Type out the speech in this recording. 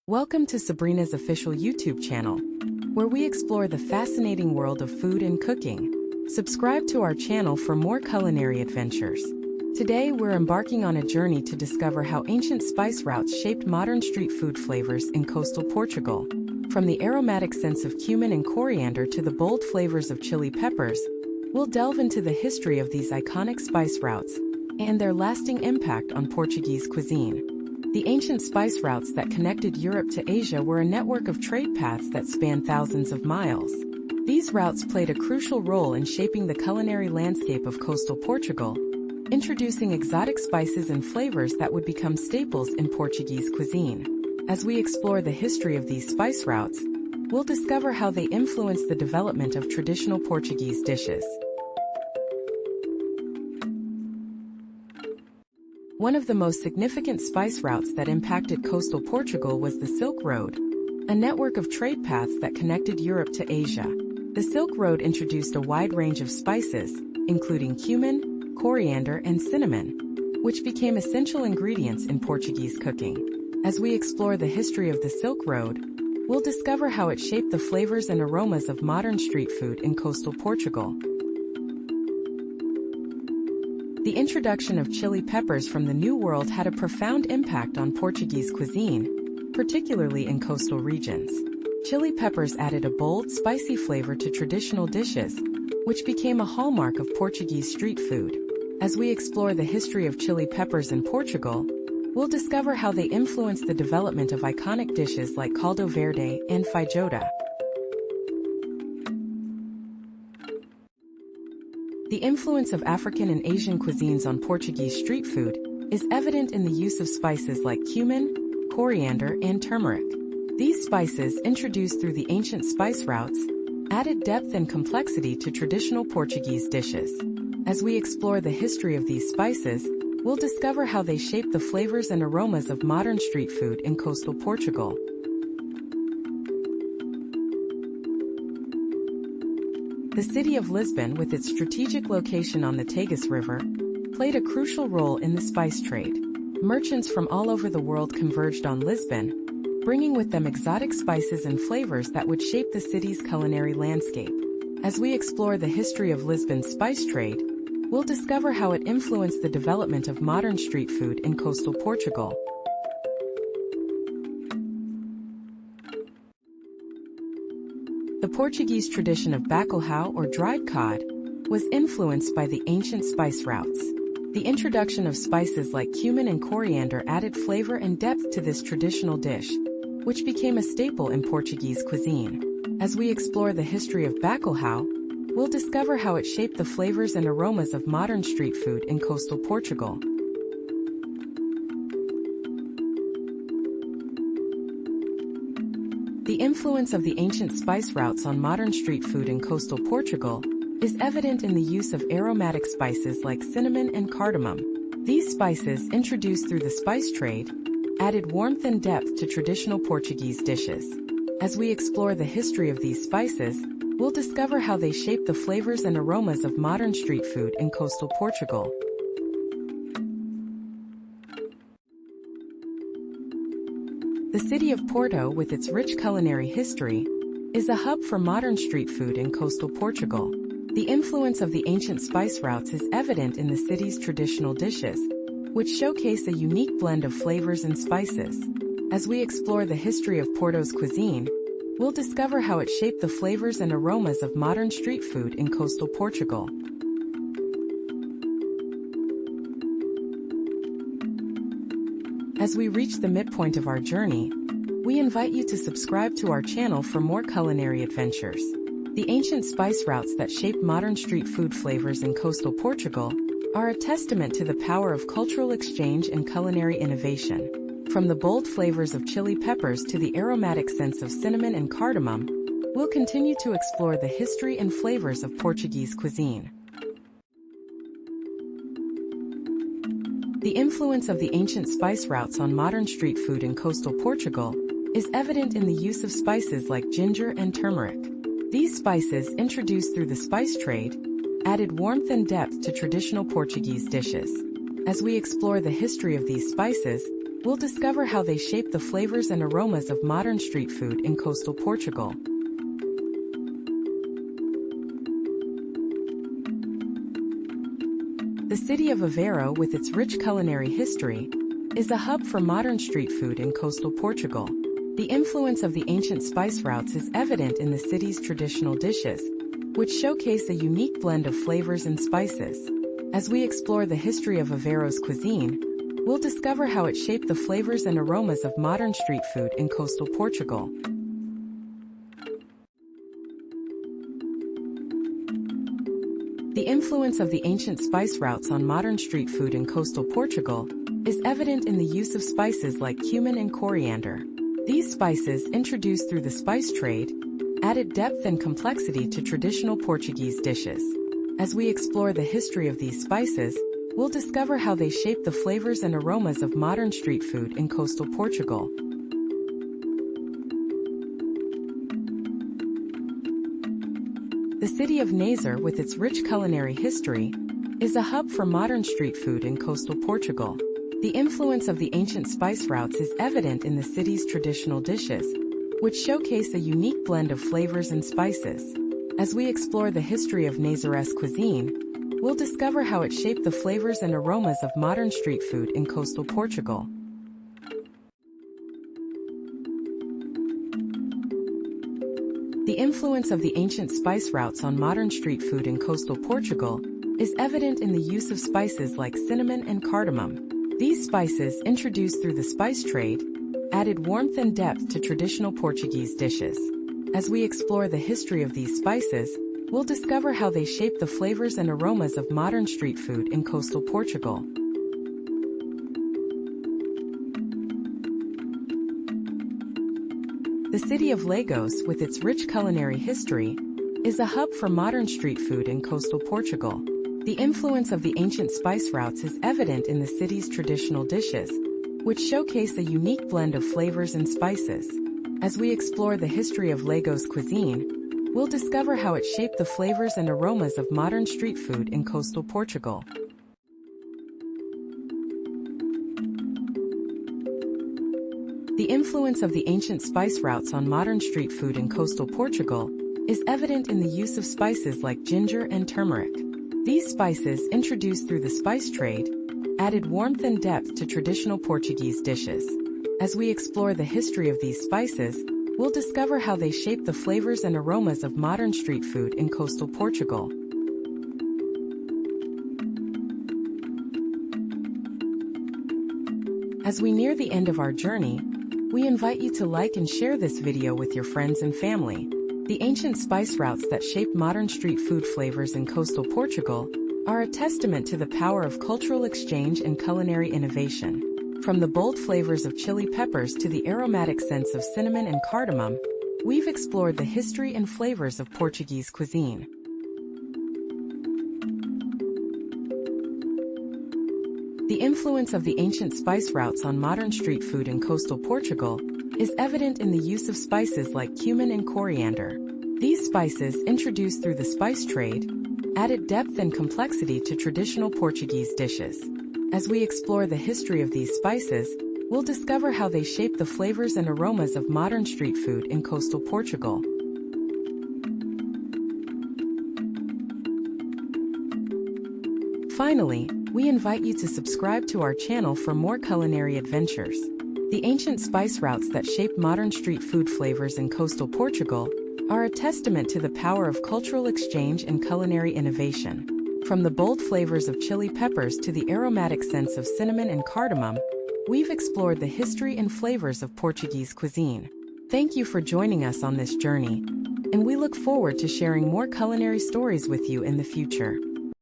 Welcome to Sabrina's official YouTube channel, where we explore the fascinating world of food and cooking. Subscribe to our channel for more culinary adventures. Today we're embarking on a journey to discover how ancient spice routes shaped modern street food flavors in coastal Portugal. From the aromatic scents of cumin and coriander to the bold flavors of chili peppers, we'll delve into the history of these iconic spice routes and their lasting impact on Portuguese cuisine. The ancient spice routes that connected Europe to Asia were a network of trade paths that spanned thousands of miles. These routes played a crucial role in shaping the culinary landscape of coastal Portugal, introducing exotic spices and flavors that would become staples in Portuguese cuisine. As we explore the history of these spice routes, we'll discover how they influenced the development of traditional Portuguese dishes. One of the most significant spice routes that impacted coastal Portugal was the Silk Road, a network of trade paths that connected Europe to Asia. The Silk Road introduced a wide range of spices, including cumin, coriander, and cinnamon, which became essential ingredients in Portuguese cooking. As we explore the history of the Silk Road, we'll discover how it shaped the flavors and aromas of modern street food in coastal Portugal. The introduction of chili peppers from the New World had a profound impact on Portuguese cuisine, particularly in coastal regions. Chili peppers added a bold, spicy flavor to traditional dishes, which became a hallmark of Portuguese street food. As we explore the history of chili peppers in Portugal, we'll discover how they influenced the development of iconic dishes like caldo verde and feijoada. The influence of African and Asian cuisines on Portuguese street food is evident in the use of spices like cumin, coriander, and turmeric. These spices, introduced through the ancient spice routes, added depth and complexity to traditional Portuguese dishes. As we explore the history of these spices, we'll discover how they shaped the flavors and aromas of modern street food in coastal Portugal. The city of Lisbon, with its strategic location on the Tagus River, played a crucial role in the spice trade. Merchants from all over the world converged on Lisbon, bringing with them exotic spices and flavors that would shape the city's culinary landscape. As we explore the history of Lisbon's spice trade, we'll discover how it influenced the development of modern street food in coastal Portugal. The Portuguese tradition of bacalhau, or dried cod, was influenced by the ancient spice routes. The introduction of spices like cumin and coriander added flavor and depth to this traditional dish, which became a staple in Portuguese cuisine. As we explore the history of bacalhau, we'll discover how it shaped the flavors and aromas of modern street food in coastal Portugal. The influence of the ancient spice routes on modern street food in coastal Portugal is evident in the use of aromatic spices like cinnamon and cardamom. These spices, introduced through the spice trade, added warmth and depth to traditional Portuguese dishes. As we explore the history of these spices, we'll discover how they shape the flavors and aromas of modern street food in coastal Portugal. The city of Porto, with its rich culinary history, is a hub for modern street food in coastal Portugal. The influence of the ancient spice routes is evident in the city's traditional dishes, which showcase a unique blend of flavors and spices. As we explore the history of Porto's cuisine, we'll discover how it shaped the flavors and aromas of modern street food in coastal Portugal. As we reach the midpoint of our journey, we invite you to subscribe to our channel for more culinary adventures. The ancient spice routes that shaped modern street food flavors in coastal Portugal are a testament to the power of cultural exchange and culinary innovation. From the bold flavors of chili peppers to the aromatic scents of cinnamon and cardamom, we'll continue to explore the history and flavors of Portuguese cuisine. The influence of the ancient spice routes on modern street food in coastal Portugal is evident in the use of spices like ginger and turmeric. These spices, introduced through the spice trade, added warmth and depth to traditional Portuguese dishes. As we explore the history of these spices, we'll discover how they shape the flavors and aromas of modern street food in coastal Portugal. The city of Aveiro, with its rich culinary history, is a hub for modern street food in coastal Portugal. The influence of the ancient spice routes is evident in the city's traditional dishes, which showcase a unique blend of flavors and spices. As we explore the history of Aveiro's cuisine, we'll discover how it shaped the flavors and aromas of modern street food in coastal Portugal. The influence of the ancient spice routes on modern street food in coastal Portugal is evident in the use of spices like cumin and coriander. These spices, introduced through the spice trade, added depth and complexity to traditional Portuguese dishes. As we explore the history of these spices, we'll discover how they shape the flavors and aromas of modern street food in coastal Portugal. The city of Nazaré, with its rich culinary history, is a hub for modern street food in coastal Portugal. The influence of the ancient spice routes is evident in the city's traditional dishes, which showcase a unique blend of flavors and spices. As we explore the history of Nazaré's cuisine, we'll discover how it shaped the flavors and aromas of modern street food in coastal Portugal. The influence of the ancient spice routes on modern street food in coastal Portugal is evident in the use of spices like cinnamon and cardamom. These spices, introduced through the spice trade, added warmth and depth to traditional Portuguese dishes. As we explore the history of these spices, we'll discover how they shape the flavors and aromas of modern street food in coastal Portugal. The city of Lagos, with its rich culinary history, is a hub for modern street food in coastal Portugal. The influence of the ancient spice routes is evident in the city's traditional dishes, which showcase a unique blend of flavors and spices. As we explore the history of Lagos cuisine, we'll discover how it shaped the flavors and aromas of modern street food in coastal Portugal. The influence of the ancient spice routes on modern street food in coastal Portugal is evident in the use of spices like ginger and turmeric. These spices, introduced through the spice trade, added warmth and depth to traditional Portuguese dishes. As we explore the history of these spices, we'll discover how they shape the flavors and aromas of modern street food in coastal Portugal. As we near the end of our journey, we invite you to like and share this video with your friends and family. The ancient spice routes that shaped modern street food flavors in coastal Portugal are a testament to the power of cultural exchange and culinary innovation. From the bold flavors of chili peppers to the aromatic scents of cinnamon and cardamom, we've explored the history and flavors of Portuguese cuisine. The influence of the ancient spice routes on modern street food in coastal Portugal is evident in the use of spices like cumin and coriander. These spices, introduced through the spice trade, added depth and complexity to traditional Portuguese dishes. As we explore the history of these spices, we'll discover how they shape the flavors and aromas of modern street food in coastal Portugal. Finally, we invite you to subscribe to our channel for more culinary adventures. The ancient spice routes that shaped modern street food flavors in coastal Portugal are a testament to the power of cultural exchange and culinary innovation. From the bold flavors of chili peppers to the aromatic scents of cinnamon and cardamom, we've explored the history and flavors of Portuguese cuisine. Thank you for joining us on this journey, and we look forward to sharing more culinary stories with you in the future.